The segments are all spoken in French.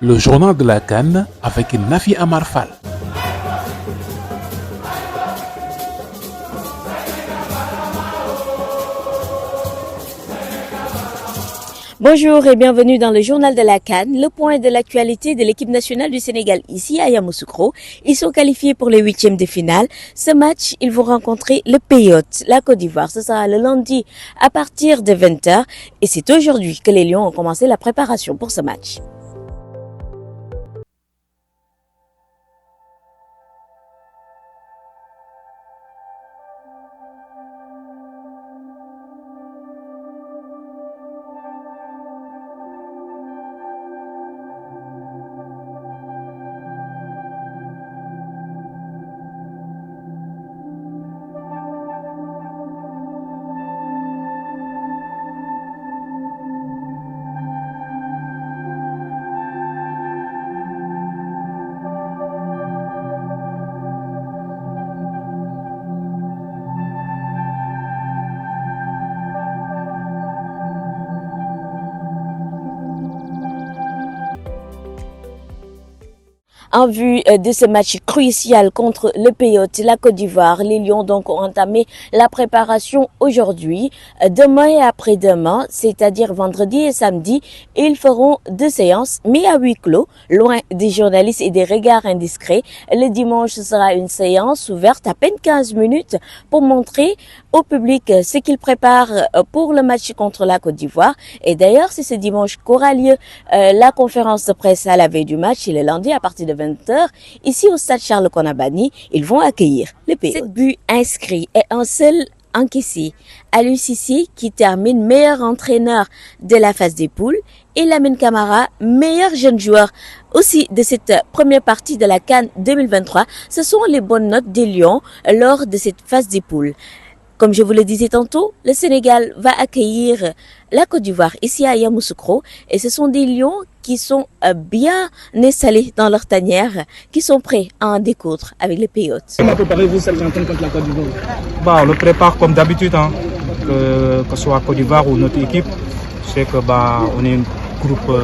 Le journal de la CAN avec Nafi Amar Fall. Bonjour et bienvenue dans le journal de la CAN, le point de l'actualité de l'équipe nationale du Sénégal ici à Yamoussoukro. Ils sont qualifiés pour les huitièmes de finale. Ce match, ils vont rencontrer le pays hôte, la Côte d'Ivoire. Ce sera le lundi à partir de 20h et c'est aujourd'hui que les Lions ont commencé la préparation pour ce match. En vue de ce match crucial contre le pays hôte, la Côte d'Ivoire, les Lions donc ont entamé la préparation aujourd'hui. Demain et après-demain, c'est-à-dire vendredi et samedi, ils feront 2 séances, mais à huis clos, loin des journalistes et des regards indiscrets. Le dimanche, ce sera une séance ouverte à peine 15 minutes pour montrer au public ce qu'ils préparent pour le match contre la Côte d'Ivoire. Et d'ailleurs, c'est ce dimanche qu'aura lieu la conférence de presse à la veille du match et le lundi à partir de 20h, ici au stade Charles Konabani, ils vont accueillir le pays. 7 buts inscrits et un seul encaissé. Aliou Cissé qui termine meilleur entraîneur de la phase des poules et Lamine Camara, meilleur jeune joueur aussi de cette première partie de la CAN 2023. Ce sont les bonnes notes des Lions lors de cette phase des poules. Comme je vous le disais tantôt, le Sénégal va accueillir la Côte d'Ivoire ici à Yamoussoukro et ce sont des Lions qui sont bien installés dans leur tanière, qui sont prêts à en découdre avec les pays hôtes. Comment préparez-vous cette rencontre contre la Côte d'Ivoire? On le prépare comme d'habitude, que ce soit Côte d'Ivoire ou notre équipe. C'est que on est un groupe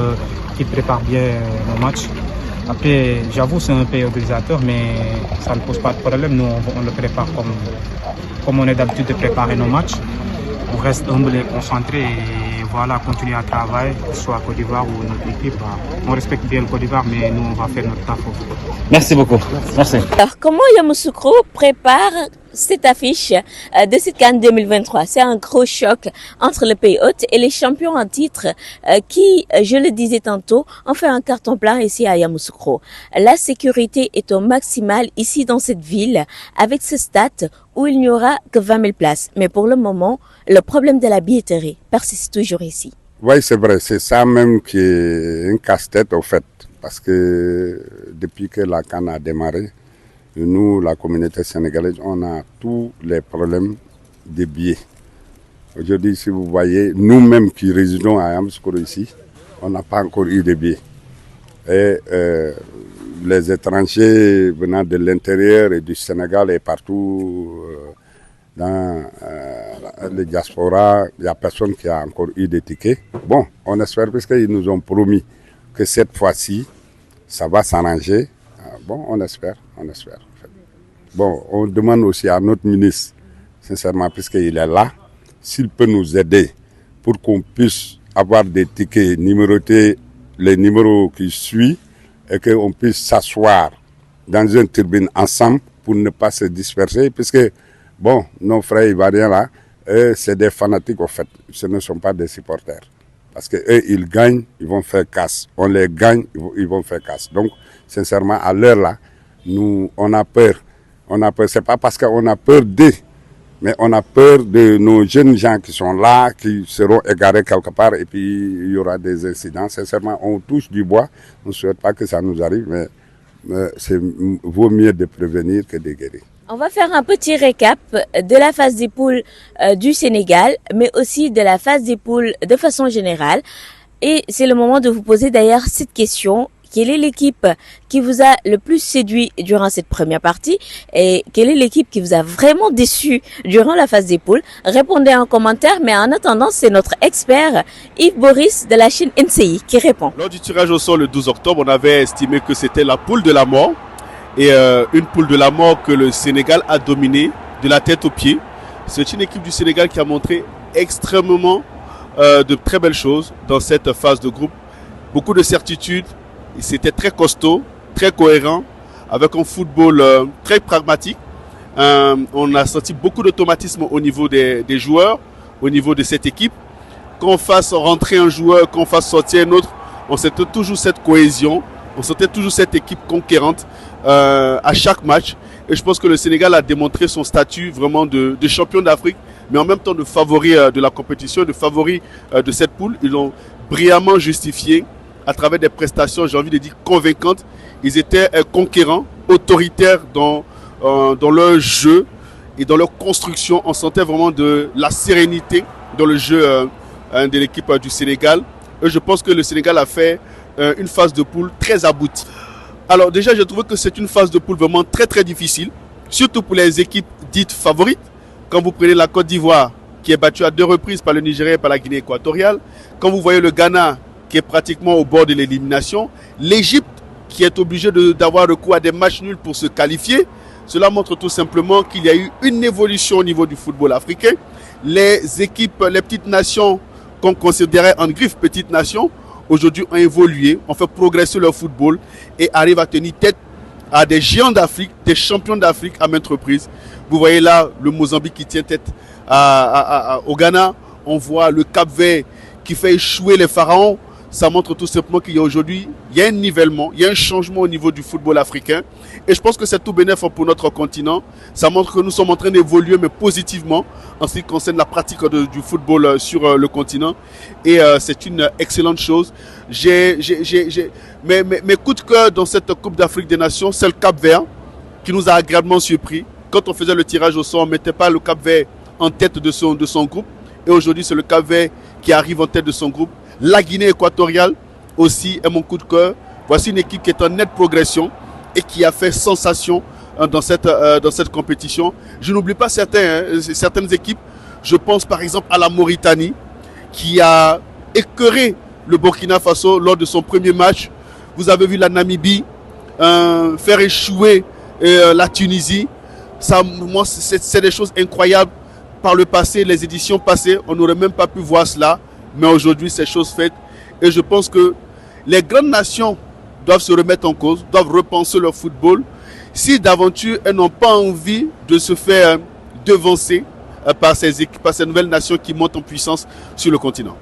qui prépare bien nos matchs. Après, j'avoue, c'est un pays organisateur, mais ça ne pose pas de problème. Nous, on le prépare comme on est d'habitude de préparer nos matchs. On reste humble et concentré et voilà, continuer à travailler, que ce soit Côte d'Ivoire ou notre équipe. On respecte bien le Côte d'Ivoire, mais nous, on va faire notre taf. Merci beaucoup. Merci. Alors, comment Yamoussoukro prépare cette affiche de cette CAN 2023? C'est un gros choc entre le pays hôte et les champions en titre qui, je le disais tantôt, ont fait un carton plein ici à Yamoussoukro. La sécurité est au maximal ici dans cette ville avec ce stade où il n'y aura que 20 000 places. Mais pour le moment, le problème de la billetterie persiste toujours ici. Oui, c'est vrai, c'est ça même qui est un casse-tête au fait. Parce que depuis que la CAN a démarré, nous, la communauté sénégalaise, on a tous les problèmes de billets. Aujourd'hui, si vous voyez, nous-mêmes qui résidons à Yamoussoukro ici, on n'a pas encore eu de billets. Et les étrangers venant de l'intérieur et du Sénégal et partout dans les diasporas, il n'y a personne qui a encore eu des tickets. Bon, on espère parce qu'ils nous ont promis que cette fois-ci, ça va s'arranger. Bon, on espère. Bon, on demande aussi à notre ministre, sincèrement, puisqu'il est là, s'il peut nous aider pour qu'on puisse avoir des tickets numérotés, les numéros qui suivent, et qu'on puisse s'asseoir dans une tribune ensemble pour ne pas se disperser, puisque, bon, nos frères ivoiriens là, eux, c'est des fanatiques au fait, ce ne sont pas des supporters. Parce qu'eux, ils gagnent, ils vont faire casse. On les gagne, ils vont faire casse. Donc, sincèrement, à l'heure là, nous, on a peur. C'est pas parce qu'on a peur d'eux, mais on a peur de nos jeunes gens qui sont là, qui seront égarés quelque part, et puis il y aura des incidents. Sincèrement, on touche du bois. On ne souhaite pas que ça nous arrive, mais vaut mieux de prévenir que de guérir. On va faire un petit récap de la phase des poules du Sénégal, mais aussi de la phase des poules de façon générale. Et c'est le moment de vous poser d'ailleurs cette question. quelle est l'équipe qui vous a le plus séduit durant cette première partie et quelle est l'équipe qui vous a vraiment déçu durant la phase des poules? Répondez en commentaire, mais en attendant, c'est notre expert Yves Boris de la chaîne NCI qui répond. Lors du tirage au sort le 12 octobre, on avait estimé que c'était la poule de la mort et une poule de la mort que le Sénégal a dominée de la tête aux pieds. C'est une équipe du Sénégal qui a montré extrêmement de très belles choses dans cette phase de groupe. Beaucoup de certitudes, c'était très costaud, très cohérent, avec un football très pragmatique. On a senti beaucoup d'automatisme au niveau des joueurs, au niveau de cette équipe. Qu'on fasse rentrer un joueur, qu'on fasse sortir un autre, on sentait toujours cette cohésion, on sentait toujours cette équipe conquérante à chaque match. Et je pense que le Sénégal a démontré son statut vraiment de champion d'Afrique, mais en même temps de favori de la compétition, de favori de cette poule. Ils l'ont brillamment justifié à travers des prestations, j'ai envie de dire, convaincantes. Ils étaient conquérants, autoritaires dans leur jeu et dans leur construction. On sentait vraiment de la sérénité dans le jeu de l'équipe du Sénégal. Et je pense que le Sénégal a fait une phase de poule très aboutie. Alors déjà, je trouve que c'est une phase de poule vraiment très très difficile, surtout pour les équipes dites favorites. Quand vous prenez la Côte d'Ivoire, qui est battue à 2 reprises par le Nigeria et par la Guinée équatoriale, quand vous voyez le Ghana, qui est pratiquement au bord de l'élimination, l'Égypte, qui est obligée d'avoir recours à des matchs nuls pour se qualifier, cela montre tout simplement qu'il y a eu une évolution au niveau du football africain. Les équipes, les petites nations qu'on considérait en griffe petites nations, aujourd'hui ont évolué, ont fait progresser leur football et arrivent à tenir tête à des géants d'Afrique, des champions d'Afrique à maintes reprises. Vous voyez là le Mozambique qui tient tête au Ghana. On voit le Cap-Vert qui fait échouer les pharaons. Ça montre tout simplement qu'il y a aujourd'hui, il y a un nivellement, il y a un changement au niveau du football africain. Et je pense que c'est tout bénéf pour notre continent. Ça montre que nous sommes en train d'évoluer, mais positivement, en ce qui concerne la pratique du football sur le continent. Et c'est une excellente chose. Mes coups de cœur dans cette Coupe d'Afrique des Nations, c'est le Cap-Vert, qui nous a agréablement surpris. Quand on faisait le tirage au sort, on ne mettait pas le Cap-Vert en tête de son groupe. Et aujourd'hui, c'est le Cap-Vert qui arrive en tête de son groupe. La Guinée équatoriale aussi est mon coup de cœur. Voici une équipe qui est en nette progression et qui a fait sensation dans cette compétition. Je n'oublie pas certaines équipes. Je pense par exemple à la Mauritanie qui a écœuré le Burkina Faso lors de son premier match. Vous avez vu la Namibie faire échouer la Tunisie. Ça, moi, c'est des choses incroyables. Par le passé, les éditions passées, on n'aurait même pas pu voir cela. Mais aujourd'hui, c'est chose faite. Et je pense que les grandes nations doivent se remettre en cause, doivent repenser leur football. Si d'aventure, elles n'ont pas envie de se faire devancer par ces nouvelles nations qui montent en puissance sur le continent.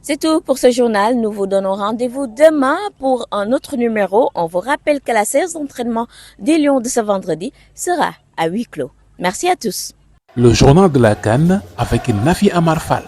C'est tout pour ce journal. Nous vous donnons rendez-vous demain pour un autre numéro. On vous rappelle que la séance d'entraînement des Lions de ce vendredi sera à huis clos. Merci à tous. Le journal de la CAN avec Nafi Amar Fall.